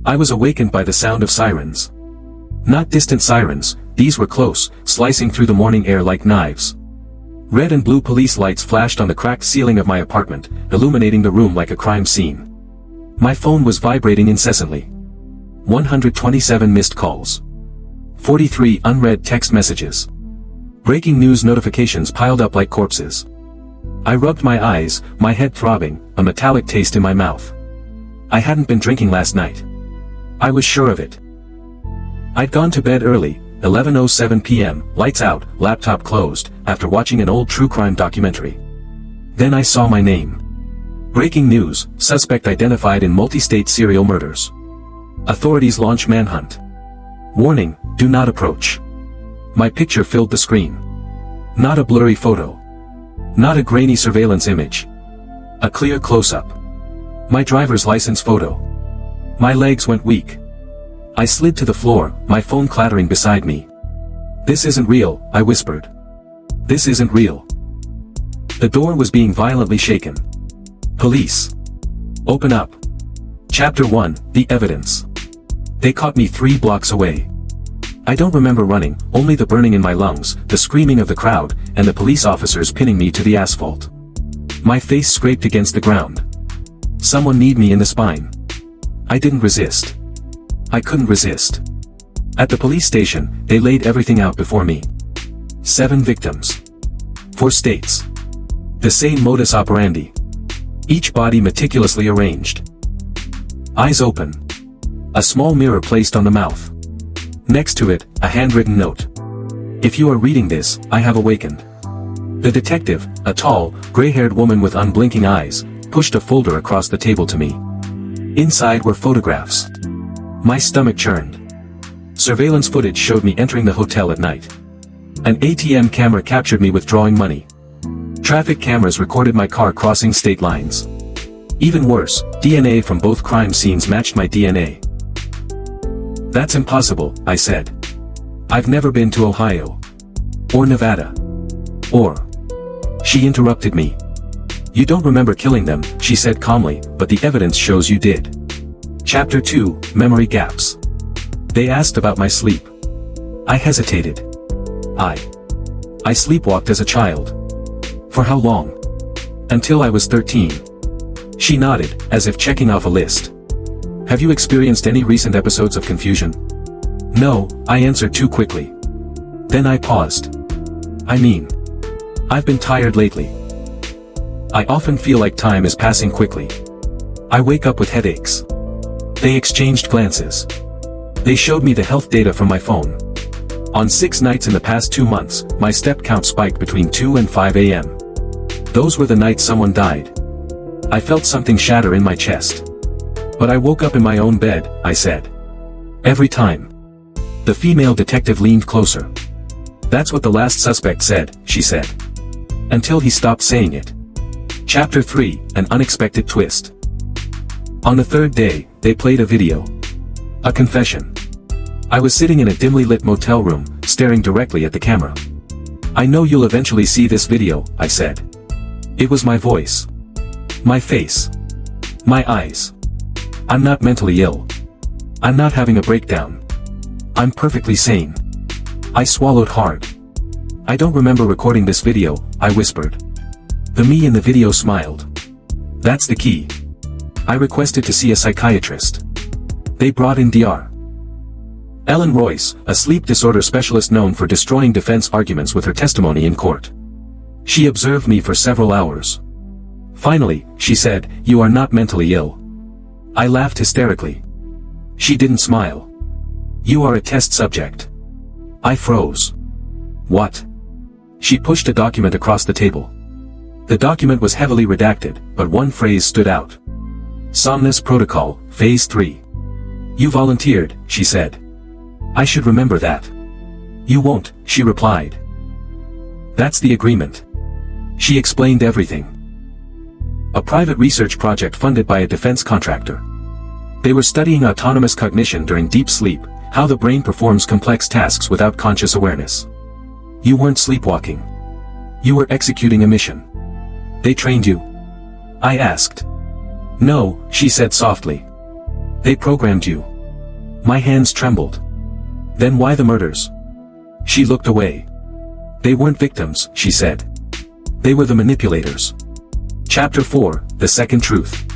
I was awakened by the sound of sirens. Not distant sirens, these were close, slicing through the morning air like knives. Red and blue police lights flashed on the cracked ceiling of my apartment, illuminating the room like a crime scene. My phone was vibrating incessantly. 127 missed calls. 43 unread text messages. Breaking news notifications piled up like corpses. I rubbed my eyes, my head throbbing, a metallic taste in my mouth. I hadn't been drinking last night. I was sure of it. I'd gone to bed early, 11:07 p.m., lights out, laptop closed, after watching an old true crime documentary. Then I saw my name. Breaking news, suspect identified in multi-state serial murders. Authorities launch manhunt. Warning, do not approach. My picture filled the screen. Not a blurry photo. Not a grainy surveillance image. A clear close-up. My driver's license photo. My legs went weak. I slid to the floor, my phone clattering beside me. This isn't real, I whispered. This isn't real. The door was being violently shaken. Police. Open up. Chapter 1, The Evidence. They caught me 3 blocks away. I don't remember running, only the burning in my lungs, the screaming of the crowd, and the police officers pinning me to the asphalt. My face scraped against the ground. Someone kneed me in the spine. I didn't resist. I couldn't resist. At the police station, they laid everything out before me. 7 victims. 4 states. The same modus operandi. Each body meticulously arranged. Eyes open. A small mirror placed on the mouth. Next to it, a handwritten note. If you are reading this, I have awakened. The detective, a tall, gray-haired woman with unblinking eyes, pushed a folder across the table to me. Inside were photographs. My stomach churned. Surveillance footage showed me entering the hotel at night. An ATM camera captured me withdrawing money. Traffic cameras recorded my car crossing state lines. Even worse, DNA from both crime scenes matched my DNA. That's impossible, I said. I've never been to Ohio. Or Nevada. Or. She interrupted me. You don't remember killing them, she said calmly, but the evidence shows you did. Chapter 2, Memory Gaps. They asked about my sleep. I hesitated. I sleepwalked as a child. For how long? Until I was 13. She nodded, as if checking off a list. Have you experienced any recent episodes of confusion? No, I answered too quickly. Then I paused. I mean, I've been tired lately. I often feel like time is passing quickly. I wake up with headaches. They exchanged glances. They showed me the health data from my phone. On 6 nights in the past 2 months, my step count spiked between 2 and 5 a.m. Those were the nights someone died. I felt something shatter in my chest. But I woke up in my own bed, I said. Every time. The female detective leaned closer. That's what the last suspect said, she said. Until he stopped saying it. Chapter 3, An Unexpected Twist. On the 3rd day, they played a video. A confession. I was sitting in a dimly lit motel room, staring directly at the camera. I know you'll eventually see this video, I said. It was my voice. My face. My eyes. I'm not mentally ill. I'm not having a breakdown. I'm perfectly sane. I swallowed hard. I don't remember recording this video, I whispered. The me in the video smiled. That's the key. I requested to see a psychiatrist. They brought in Dr. Ellen Royce, a sleep disorder specialist known for destroying defense arguments with her testimony in court. She observed me for several hours. Finally, she said, "You are not mentally ill." I laughed hysterically. She didn't smile. "You are a test subject." I froze. What? She pushed a document across the table. The document was heavily redacted, but one phrase stood out. Somnus Protocol, Phase 3. You volunteered, she said. I should remember that. You won't, she replied. That's the agreement. She explained everything. A private research project funded by a defense contractor. They were studying autonomous cognition during deep sleep, how the brain performs complex tasks without conscious awareness. You weren't sleepwalking. You were executing a mission. They trained you? I asked. No, she said softly. They programmed you. My hands trembled. Then why the murders? She looked away. They weren't victims, she said. They were the manipulators. Chapter 4, The Second Truth.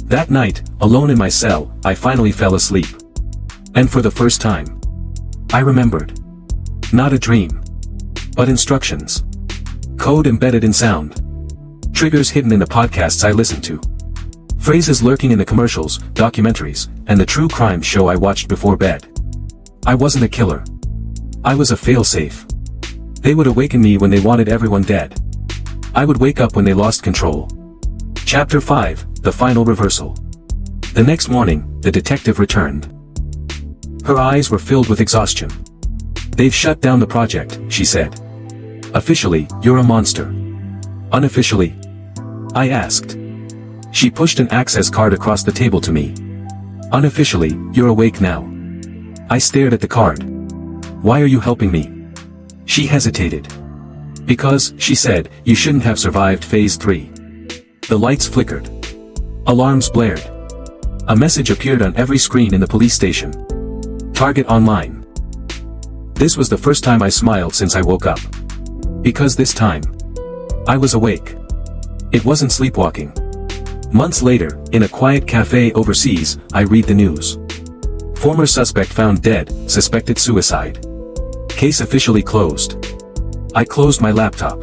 That night, alone in my cell, I finally fell asleep. And for the first time, I remembered. Not a dream, but instructions. Code embedded in sound. Triggers hidden in the podcasts I listened to. Phrases lurking in the commercials, documentaries, and the true crime show I watched before bed. I wasn't a killer. I was a failsafe. They would awaken me when they wanted everyone dead. I would wake up when they lost control. Chapter 5, The Final Reversal. The next morning, the detective returned. Her eyes were filled with exhaustion. They've shut down the project, she said. Officially, you're a monster. Unofficially? I asked. She pushed an access card across the table to me. Unofficially, you're awake now. I stared at the card. Why are you helping me? She hesitated. Because, she said, you shouldn't have survived Phase 3. The lights flickered. Alarms blared. A message appeared on every screen in the police station. Target online. This was the first time I smiled since I woke up. Because this time, I was awake. It wasn't sleepwalking. Months later, in a quiet cafe overseas, I read the news. Former suspect found dead, suspected suicide. Case officially closed. I closed my laptop.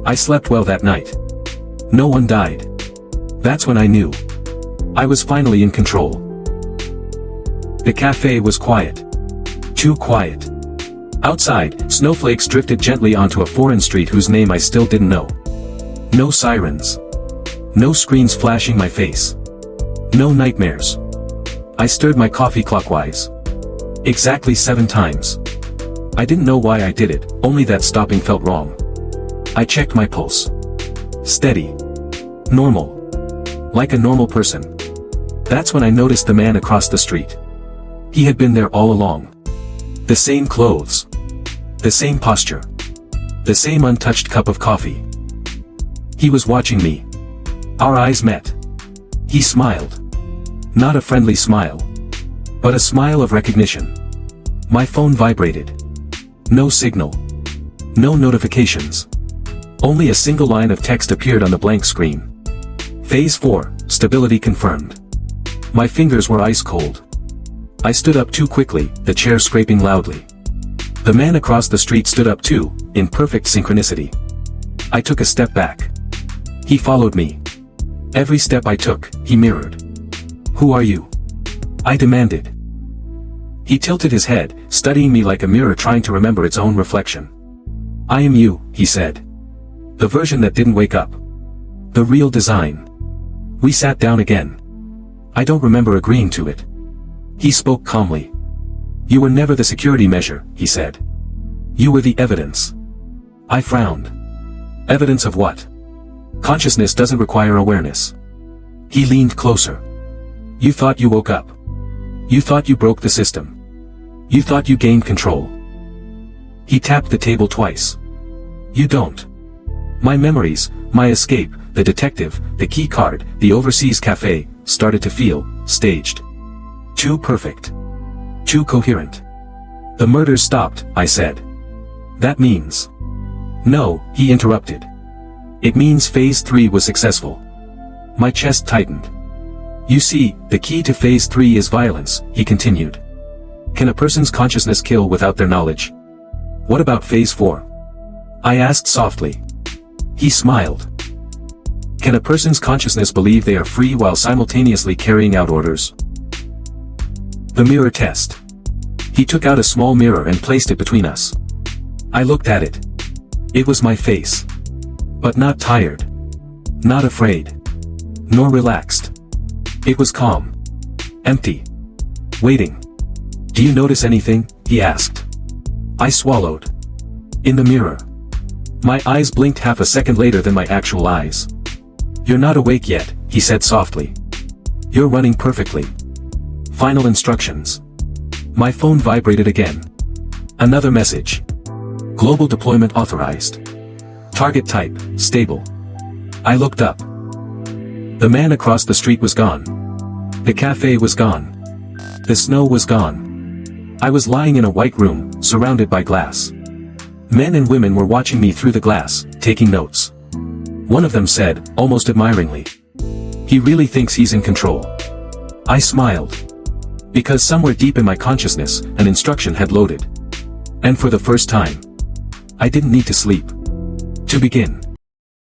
I slept well that night. No one died. That's when I knew. I was finally in control. The cafe was quiet. Too quiet. Outside, snowflakes drifted gently onto a foreign street whose name I still didn't know. No sirens. No screens flashing my face. No nightmares. I stirred my coffee clockwise. Exactly 7 times. I didn't know why I did it, only that stopping felt wrong. I checked my pulse. Steady. Normal. Like a normal person. That's when I noticed the man across the street. He had been there all along. The same clothes. The same posture. The same untouched cup of coffee. He was watching me. Our eyes met. He smiled. Not a friendly smile. But a smile of recognition. My phone vibrated. No signal. No notifications. Only a single line of text appeared on the blank screen. Phase 4, stability confirmed. My fingers were ice cold. I stood up too quickly, the chair scraping loudly. The man across the street stood up too, in perfect synchronicity. I took a step back. He followed me. Every step I took, he mirrored. Who are you? I demanded. He tilted his head, studying me like a mirror trying to remember its own reflection. I am you, he said. The version that didn't wake up. The real design. We sat down again. I don't remember agreeing to it. He spoke calmly. You were never the security measure, he said. You were the evidence. I frowned. Evidence of what? Consciousness doesn't require awareness. He leaned closer. You thought you woke up. You thought you broke the system. You thought you gained control. He tapped the table twice. You don't. My memories, my escape, the detective, the key card, the overseas cafe, started to feel staged. Too perfect. Too coherent. The murders stopped, I said. That means. No, he interrupted. It means Phase 3 was successful. My chest tightened. You see, the key to Phase 3 is violence, he continued. Can a person's consciousness kill without their knowledge? What about Phase 4? I asked softly. He smiled. Can a person's consciousness believe they are free while simultaneously carrying out orders? The mirror test. He took out a small mirror and placed it between us. I looked at it. It was my face. But not tired. Not afraid. Nor relaxed. It was calm. Empty. Waiting. Do you notice anything? He asked. I swallowed. In the mirror. My eyes blinked half a second later than my actual eyes. You're not awake yet, he said softly. You're running perfectly. Final instructions. My phone vibrated again. Another message. Global deployment authorized. Target type, stable. I looked up. The man across the street was gone. The cafe was gone. The snow was gone. I was lying in a white room, surrounded by glass. Men and women were watching me through the glass, taking notes. One of them said, almost admiringly, "He really thinks he's in control." I smiled. Because somewhere deep in my consciousness, an instruction had loaded. And for the first time, I didn't need to sleep. To begin.